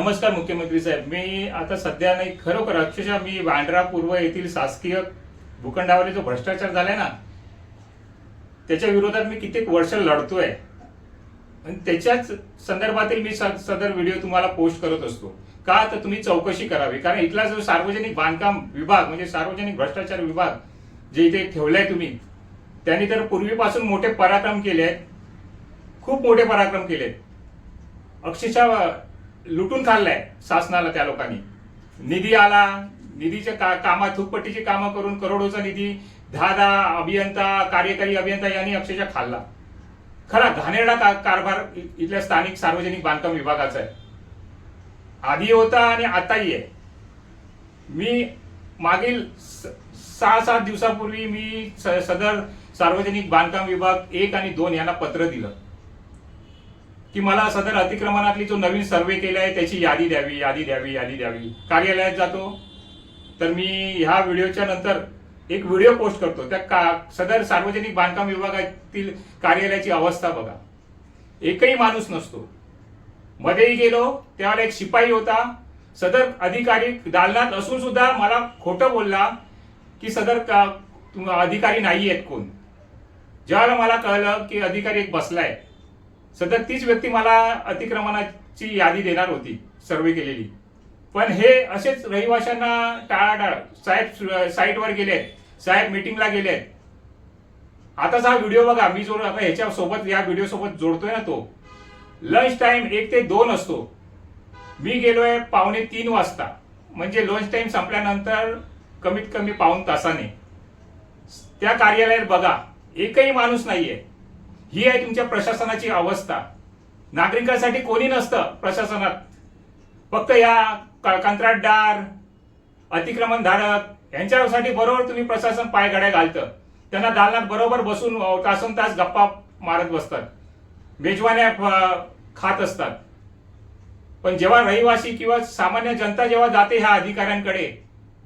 नमस्कार मुख्यमंत्री साहेब. मी आता सध्या नाही, खरोखर अक्षरशः मी वांद्रा पूर्व येथील शासकीय भूखंडावरील जो भ्रष्टाचार झालाय ना, त्याच्या विरोधात मी कित्येक वर्ष लढतोय आणि त्याच्याच संदर्भातील मी सदर व्हिडिओ तुम्हाला पोस्ट करत असतो. का तर तुम्ही चौकशी करावी, कारण इथला जो सार्वजनिक बांधकाम विभाग म्हणजे सार्वजनिक भ्रष्टाचार विभाग जे इथे ठेवलाय तुम्ही, त्यांनी तर पूर्वीपासून मोठे पराक्रम केले आहेत, खूप मोठे पराक्रम केले. अक्षरशः लुटून खाल्लाय शासनाला त्या लोकांनी. निधी आला, निधीच्या कामात थुकपट्टीची कामं करून करोडोचा निधी 10 अभियंता, कार्यकारी अभियंता यांनी अक्षरशः खाल्ला. खरा घाणेरडा कारभार इथल्या स्थानिक सार्वजनिक बांधकाम विभागाचा आहे. आधी होता आणि आताही आहे. मी मागील 6-7 दिवसापूर्वी मी सदर सार्वजनिक बांधकाम विभाग 1 आणि 2 यांना पत्र दिलं की मला सदर अतिक्रमणातली जो नवीन सर्वे केला आहे त्याची यादी द्यावी. कार्यालयात जातो तर मी ह्या व्हिडिओच्या नंतर एक व्हिडिओ पोस्ट करतो. त्या सदर सार्वजनिक बांधकाम विभागातील कार्यालयाची अवस्था बघा. एकही माणूस नसतो. मध्येही गेलो त्यावेळेला एक शिपाई होता. सदर अधिकारी दालनात असून सुद्धा मला खोटं बोलला की सदर अधिकारी नाही आहेत कोण. ज्यावेळेला मला कळलं की अधिकारी एक बसलाय, सदर तीच व्यक्ती मला अतिक्रमणाची यादी देणार होती, सर्वे केलेली. पण हे असेच रहिवाशांना टाळाटाळ. साहेब साईटवर गेलेत, साहेब मीटिंगला गेलेत. आताचा हा व्हिडिओ बघा, मी जो आता ह्याच्या सोबत या व्हिडिओ सोबत जोडतोय ना, तो लंच टाइम 1 ते 2 असतो. मी गेलोय 2:45 वाजता, म्हणजे लंच टाइम संपल्यानंतर कमीत कमी 1.5 तासाने. त्या कार्यालयात बघा एकही माणूस नाहीये. ही आहे तुमच्या प्रशासनाची अवस्था. नागरिकांसाठी कोणी नसतं प्रशासनात. फक्त या कंत्राटदार, अतिक्रमण धारक यांच्यासाठी बरोबर तुम्ही प्रशासन पायघड्या घालतं. त्यांना दालनात बरोबर बसून तासन तास गप्पा मारत बसतात, मेजवान्या खात असतात. पण जेव्हा रहिवासी किंवा सामान्य जनता जेव्हा जाते ह्या अधिकाऱ्यांकडे,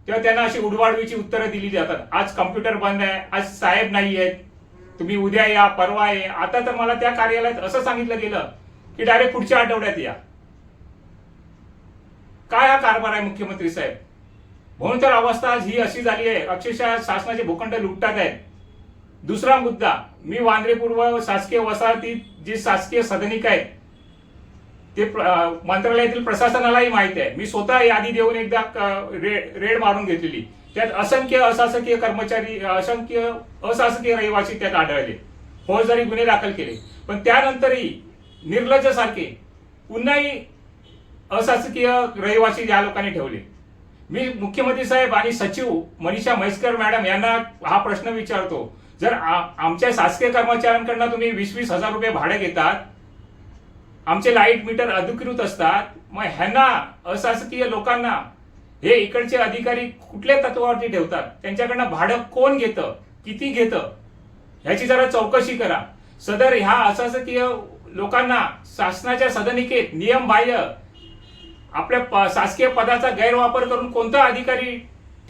तेव्हा त्यांना अशी उडवाडवीची उत्तरं दिली जातात. आज कम्प्युटर बंद आहे, आज साहेब नाही आहेत, तुम्ही उद्या या, परवा या. आता तर मला त्या कार्यालयात असं सांगितलं गेलं की डायरेक्ट पुढच्या आठवड्यात या. काय हा कारभार आहे मुख्यमंत्री साहेब? म्हणून तर अवस्था आज ही अशी झाली आहे. अक्षरशः शासनाचे भूखंड लुटतात आहेत. दुसरा मुद्दा, मी वांद्रे पूर्व शासकीय वसाहतीत जी शासकीय सदनिक आहेत ते मंत्रालयातील प्रशासनालाही माहिती आहे. मी स्वतः यादी देऊन एकदा रेड मारून घेतलेली. त्यात असंख्य अशासकीय कर्मचारी, असंख्य अशासकीय रहिवासी त्यात आढळले. फौजदारी गुन्हे दाखल केले. पण त्यानंतरही निर्लज्जसारखे पुन्हाही अशासकीय रहिवासी या लोकांनी ठेवले. मी मुख्यमंत्री साहेब आणि सचिव मनीषा म्हैसकर मॅडम यांना हा प्रश्न विचारतो. जर आमच्या शासकीय कर्मचाऱ्यांकडनं तुम्ही 20-20 हजार रुपये भाडे घेतात, आमचे लाईट मीटर अधिकृत असतात, मग ह्यांना अशासकीय लोकांना हे इकडचे अधिकारी कुठल्या तत्वावरती ठेवतात? त्यांच्याकडनं भाडं कोण घेतं, किती घेतं, ह्याची जरा चौकशी करा. सदर ह्या अशासकीय लोकांना शासनाच्या सदनिकेत नियमबाह्य आपल्या शासकीय पदाचा गैरवापर करून कोणता अधिकारी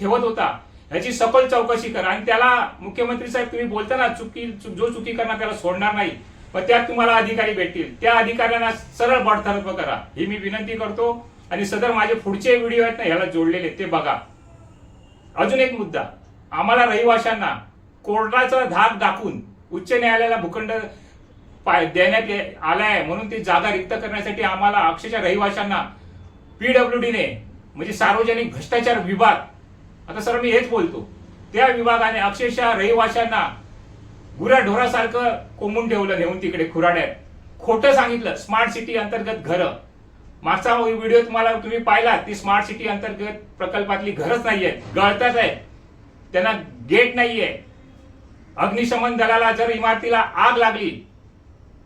ठेवत होता ह्याची सखोल चौकशी करा. आणि त्याला मुख्यमंत्री साहेब तुम्ही बोलताना जो चुकी करणार त्याला सोडणार नाही, पण त्यात तुम्हाला अधिकारी भेटतील. त्या अधिकाऱ्यांना सरळ बडतर्फ करा, ही मी विनंती करतो. आणि सदर माझे पुढचे व्हिडिओ आहेत ना ह्याला जोडलेले, ते बघा. अजून एक मुद्दा, आम्हाला रहिवाशांना कोर्टाचा धाक दाखवून उच्च न्यायालयाला भूखंड देण्यात आलाय म्हणून ती जागा रिक्त करण्यासाठी आम्हाला अक्षरशः रहिवाशांना PWDने म्हणजे सार्वजनिक भ्रष्टाचार विभाग, आता सर मी हेच बोलतो, त्या विभागाने अक्षरशः रहिवाशांना गुराढोरासारखं कोंबून ठेवलं, नेऊन तिकडे खुराड्यात. खोटं सांगितलं. स्मार्ट सिटी अंतर्गत घरं, मागचा व्हिडिओ तुम्ही पाहिला, ती स्मार्ट सिटी अंतर्गत प्रकल्पातली घरच नाहीये, गळतात आहेत. त्यांना गेट नाहीये. अग्निशमन दलाला जर इमारतीला आग लागली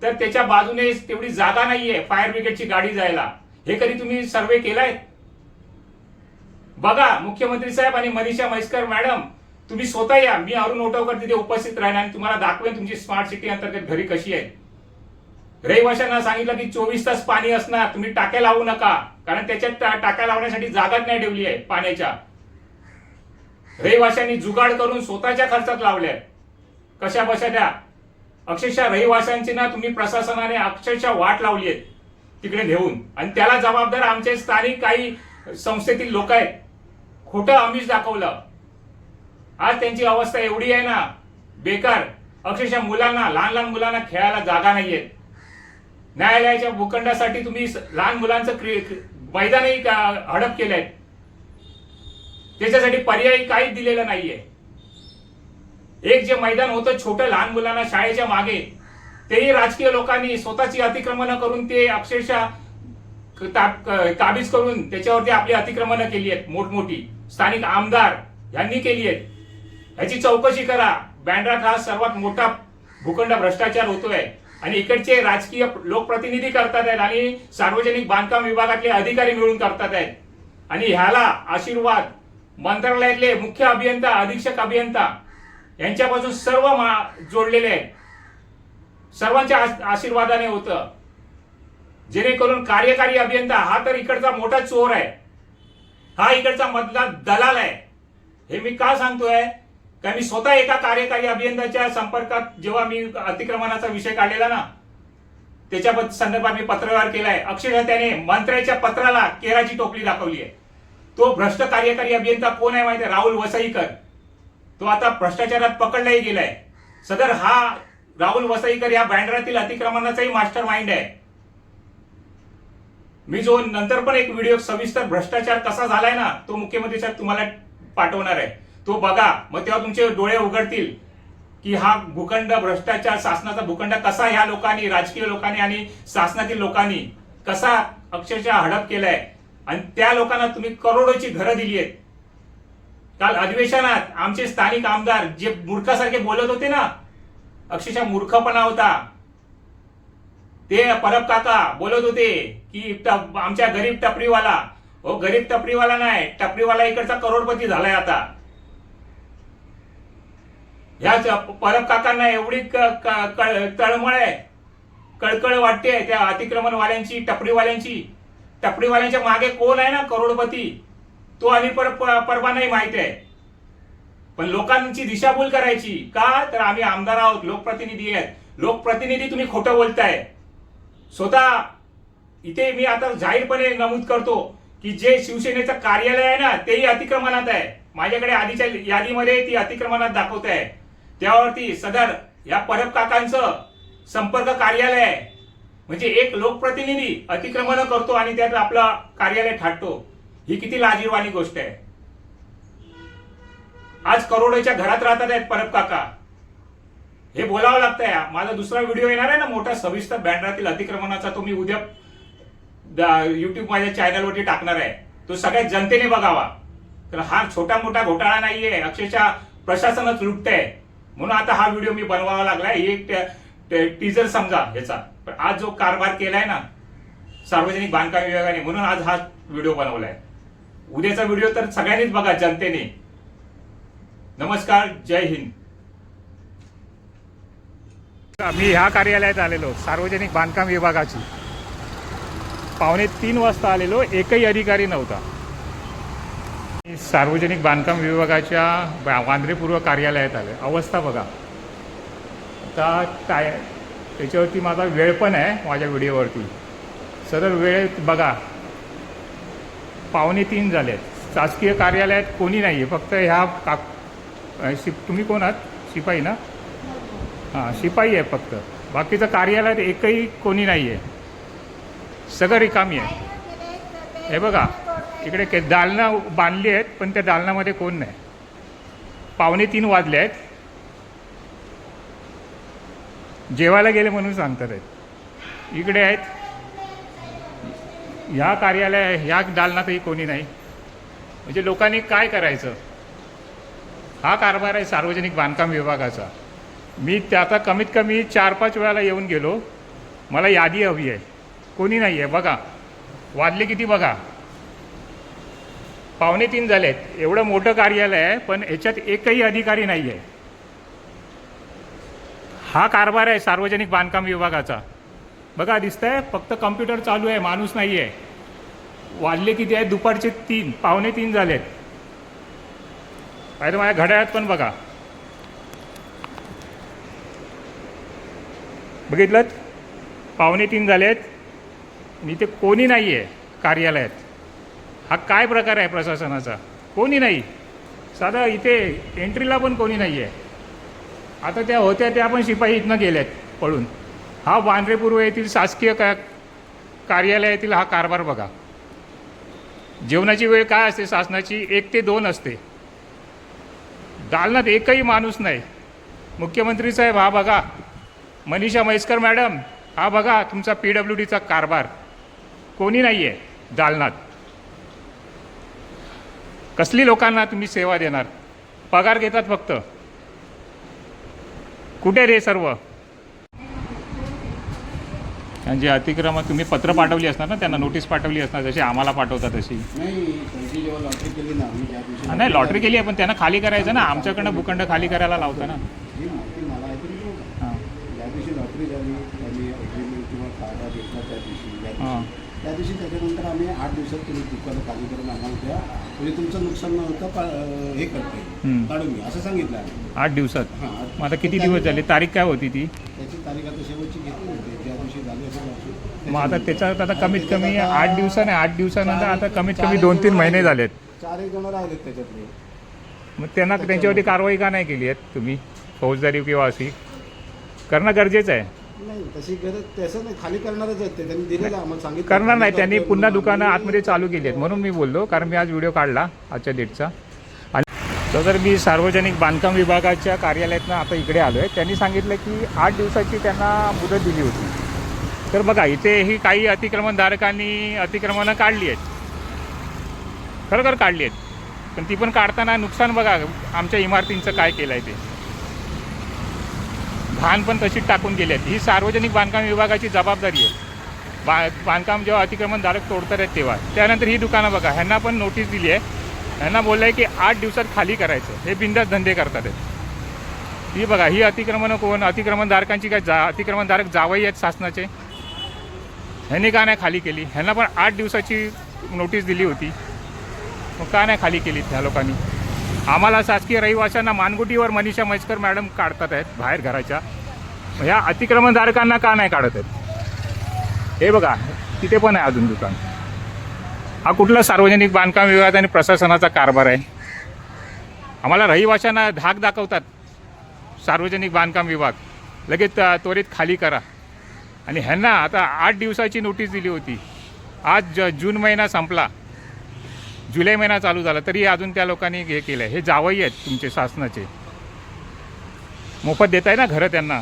तर त्याच्या बाजूने तेवढी जागा नाहीये फायर ब्रिगेडची गाडी जायला. हे कधी तुम्ही सर्वे केलाय? बघा मुख्यमंत्री साहेब आणि मनीषा म्हैसकर मॅडम, तुम्ही स्वतः या. मी अरुण ओटवकर तिथे उपस्थित राहणार आणि तुम्हाला दाखवेन तुमची स्मार्ट सिटी अंतर्गत घरी कशी आहेत. रहिवाशांना सांगितलं की 24 तास पाणी असणार, तुम्ही टाक्या लावू नका, कारण त्याच्यात टाक्या लावण्यासाठी जागाच नाही ठेवली आहे पाण्याच्या. रहिवाशांनी जुगाड करून स्वतःच्या खर्चात लावल्या. कशा बशा त्या अक्षरशः रहिवाशांची ना तुम्ही प्रशासनाने अक्षरशः वाट लावली आहे. तिकडे नेऊन, आणि त्याला जबाबदार आमचे स्थानिक काही संस्थेतील लोक आहेत. खोटं आमिष दाखवलं. आज त्यांची अवस्था एवढी आहे ना बेकार, अक्षरशः मुलांना, लहान लहान मुलांना खेळायला जागा नाहीये. न्यायालयाच्या भूखंडासाठी तुम्ही लहान मुलांचं मैदानही हडप केलंय. त्याच्यासाठी पर्यायी काहीच दिलेलं नाहीये. एक जे मैदान होतं छोटं लहान मुलांना शाळेच्या मागे, तेही राजकीय लोकांनी स्वतःची अतिक्रमणं करून ते अक्षरशः काबीज करून त्याच्यावरती आपली अतिक्रमणं केली आहेत. मोठमोठी स्थानिक आमदार यांनी केली आहेत. याची चौकशी करा. बँड्रा हा सर्वात मोठा भूखंड भ्रष्टाचार होतोय आणि इकडचे राजकीय लोकप्रतिनिधी करतात आहेत आणि सार्वजनिक बांधकाम विभागातले अधिकारी मिळून करतात आहेत. आणि ह्याला आशीर्वाद मंत्रालयातले मुख्य अभियंता, अधीक्षक अभियंता यांच्यापासून सर्व जोडलेले आहेत. सर्वांच्या आशीर्वादाने होतं. जेणेकरून कार्यकारी अभियंता हा तर इकडचा मोठा चोर आहे, हा इकडचा मधला दलाल आहे. हे मी का सांगतोय? कारण मी स्वतः एका कार्यकारी अभियंत्याच्या संपर्कात जेव्हा मी अतिक्रमणाचा विषय काढलेला ना, त्याच्या संदर्भात मी पत्रव्यवहार केलाय. अक्षरशः त्याने मंत्र्याच्या पत्राला केराची टोपली दाखवली आहे. तो भ्रष्ट कार्यकारी अभियंता कोण आहे माहिती आहे? राहुल वसईकर. तो आता भ्रष्टाचारात पकडलाही गेलाय. सदर हा राहुल वसईकर या बँड्रातील अतिक्रमणाचाही मास्टर माइंड आहे. मी जो नंतर पण एक व्हिडिओ सविस्तर भ्रष्टाचार कसा झालाय ना, तो मुख्यमंत्री साहेब तुम्हाला पाठवणार आहे. तो बघा, मग तेव्हा तुमचे डोळे उघडतील की हा भूखंड भ्रष्टाचार, शासनाचा भूखंड कसा ह्या लोकांनी, राजकीय लोकांनी आणि शासनातील लोकांनी कसा अक्षरशः हडप केलाय. आणि त्या लोकांना तुम्ही करोडोची घरं दिली आहेत. काल अधिवेशनात आमचे स्थानिक आमदार जे मूर्खासारखे बोलत होते ना, अक्षरशः मूर्खपणा होता. ते परब काका बोलत होते की आमच्या गरीब टपरीवाला, हो गरीब टपरीवाला नाही, टपरीवाला इकडचा करोडपती झालाय आता. ह्या परब काकांना एवढी तळमळ आहे, कळकळ वाटते त्या अतिक्रमणवाल्यांची, टपरीवाल्यांची. टपरीवाल्यांच्या मागे कोण आहे ना करोडपती, तो आणि परबांनाही माहित आहे. पण लोकांची दिशाभूल करायची का? तर आम्ही आमदार आहोत, लोकप्रतिनिधी आहेत. लोकप्रतिनिधी तुम्ही खोटं बोलताय. स्वतः इथे मी आता जाहीरपणे नमूद करतो की जे शिवसेनेचं कार्यालय आहे ना, तेही अतिक्रमणात आहे. माझ्याकडे आधीच्या यादीमध्ये ती अतिक्रमणात दाखवत आहे. त्यावरती सदर या परब काकांचं संपर्क कार्यालय आहे. म्हणजे एक लोकप्रतिनिधी अतिक्रमण करतो आणि त्यात आपलं कार्यालय ठाटतो. ही किती लाजिरवाणी गोष्ट आहे. आज करोडोच्या घरात राहतात आहेत परब काका. हे बोलावं लागतंय. माझा दुसरा व्हिडिओ येणार आहे ना मोठा सविस्तर बँड्रातील अतिक्रमणाचा, तो मी उद्या युट्यूब माझ्या चॅनलवरती टाकणार आहे. तो सगळ्या जनतेने बघावा. तर हा छोटा मोठा घोटाळा नाहीये, अक्षरशः प्रशासनच लुटतंय. म्हणून आता हा व्हिडिओ मी बनवावा लागलाय. एक टीजर समजा ह्याचा. पण आज जो कारभार केलाय ना सार्वजनिक बांधकाम विभागाने, म्हणून आज हा व्हिडिओ बनवलाय. उद्याचा व्हिडिओ तर सगळ्यांनीच बघा जनतेने. नमस्कार, जय हिंद. मी ह्या कार्यालयात आलेलो सार्वजनिक बांधकाम विभागाची. 2:45 वाजता आलेलो, एकही अधिकारी नव्हता. सार्वजनिक बांधकाम विभागाच्या वांद्रे पूर्व कार्यालयात आले. अवस्था बघा आता काय. त्याच्यावरती माझा वेळ पण आहे माझ्या व्हिडिओवरती. सदर वेळ बघा, 2:45 झाले. शासकीय कार्यालयात कोणी नाही आहे, फक्त ह्या तुम्ही कोण आहात? शिपाई ना? हां, शिपाई आहे फक्त. बाकीचं कार्यालयात एकही कोणी नाही आहे, सगळं रिकामी आहे. हे बघा इकडे दालनं बांधली आहेत, पण त्या दालनामध्ये कोण नाही. 2:45 वाजले आहेत. जेवायला गेले म्हणून सांगतात आहेत. इकडे आहेत ह्या कार्यालय, ह्या दालनातही कोणी नाही. म्हणजे लोकांनी काय करायचं? हा कारभार आहे सार्वजनिक बांधकाम विभागाचा. मी आता कमीत कमी 4-5 वेळाला येऊन गेलो. मला यादी हवी आहे. कोणी नाही आहे. बघा वाजले किती बघा, 2:45 झालेत. एवढं मोठं कार्यालय आहे पण याच्यात एकही अधिकारी नाही आहे. हा कारभार आहे सार्वजनिक बांधकाम विभागाचा. बघा दिसतंय, फक्त कम्प्युटर चालू आहे, माणूस नाही आहे. वाजले किती आहेत? दुपारचे 3, 2:45 झालेत. पाहिजे माझ्या घड्याळात पण बघा, बघितलं 2:45 झालेत. आणि इथे कोणी नाही आहे कार्यालयात. हा काय प्रकार आहे प्रशासनाचा? कोणी नाही. साधा इथे एंट्रीला पण कोणी नाही आहे. आता त्या होत्या त्या पण शिपाई इथनं गेल्यात पळून. हा वांद्रे पूर्व येथील शासकीय कार्यालयातील हा कारभार बघा. जेवणाची वेळ काय असते शासनाची? 1 ते 2 असते. दालनात एकही माणूस नाही. मुख्यमंत्री साहेब हा बघा, मनीषा म्हैसकर मॅडम हा बघा तुमचा PWDचा कारभार. कोणी नाही आहे दालनात. कसली लोकांना तुम्ही सेवा देणार? पगार घेतात फक्त. कुठे रे सर्व? म्हणजे अतिक्रमण तुम्ही पत्र पाठवली असणार ना, त्यांना नोटीस पाठवली असणार जशी आम्हाला पाठवतात तशी. नाही, त्यांची जेव्हा लॉटरी केली ना आम्ही ज्या दिवशी नाही लॉटरी केली आहे पण त्यांना खाली करायचं ना. आमच्याकडनं भूखंड खाली करायला लावता ना. ही माहिती मला आहे तरी बघा. हां ज्या दिवशी लॉटरी झाली त्यांनी अग्रीमेंट किंवा कायदा घेतला त्या दिवशी त्याच्यानंतर आम्ही 8 दिवसात तुम्ही दुकानं खाली करून आम्हाला द्या, म्हणजे तुमचं नुकसान न होतं हे करते काढून मी असं सांगितलं आम्ही 8 दिवसात. हां. मग आता किती दिवस झाले? तारीख काय होती ती? त्याची तारीख आता शेवटची घेतली होती ज्या दिवशी झाली असेल. मग आता त्याच्यात आता कमीत कमी 8 दिवसाने 8 दिवसानंतर आता कमीत कमी 2-3 महिने झालेत. 4 जण राहिलेत त्याच्यातले. मग त्यांना त्यांच्यावरती कारवाई का नाही केली आहे तुम्ही? फौजदारी किंवा अशी करणं गरजेचं आहे. नाही तशी गरज तसं नाही, खाली करणारच आहेत ते. त्यांनी दिलेलं आम्हाला सांगितलं करणार नाही. त्यांनी पुन्हा दुकानं आतमध्ये चालू केली आहेत म्हणून मी बोललो, कारण मी आज व्हिडिओ काढला आजच्या डेटचा. आणि तर मी सार्वजनिक बांधकाम विभागाच्या कार्यालयातनं आता इकडे आलो आहे. त्यांनी सांगितलं की 8 दिवसाची त्यांना मुदत दिली होती. तर बघा इथे ही काही अतिक्रमणधारकांनी अतिक्रमणं काढली आहेत, खरोखर काढली आहेत. पण ती पण काढताना नुकसान बघा आमच्या इमारतींचं काय केलं आहे ते. घाण पण तशीच टाकून गेली आहेत. ही सार्वजनिक बांधकाम विभागाची जबाबदारी आहे. बांधकाम जेव्हा अतिक्रमणधारक तोडतात आहेत तेव्हा. त्यानंतर ही दुकानं बघा, ह्यांना पण नोटीस दिली आहे. ह्यांना बोललं आहे की 8 दिवसात खाली करायचं. हे बिंदास धंदे करतात आहेत. ही बघा ही अतिक्रमणं कोण? अतिक्रमणधारकांची काय अतिक्रमणधारक जावई आहेत शासनाचे. ह्यांनी का नाही खाली केली? ह्यांना पण 8 दिवसाची नोटीस दिली होती. मग का नाही खाली केली त्या लोकांनी? आम्हाला शासकीय रहिवाशांना मानगुटीवर मनीषा म्हैसकर मॅडम काढतात आहेत बाहेर घराच्या. ह्या अतिक्रमणधारकांना का नाही काढत आहेत? हे बघा तिथे पण आहे अजून दुकान. हा कुठला सार्वजनिक बांधकाम विभाग आणि प्रशासनाचा कारभार आहे? आम्हाला रहिवाशांना धाक दाखवतात सार्वजनिक बांधकाम विभाग, लगेच त्वरित खाली करा. आणि ह्यांना आता 8 दिवसाची नोटीस दिली होती. आज जून महिना संपला, जुलै महिना चालू झाला तरी अजून त्या लोकांनी हे केलं आहे. हे जावई आहेत तुमचे शासनाचे. मोफत देत आहे ना घरं त्यांना.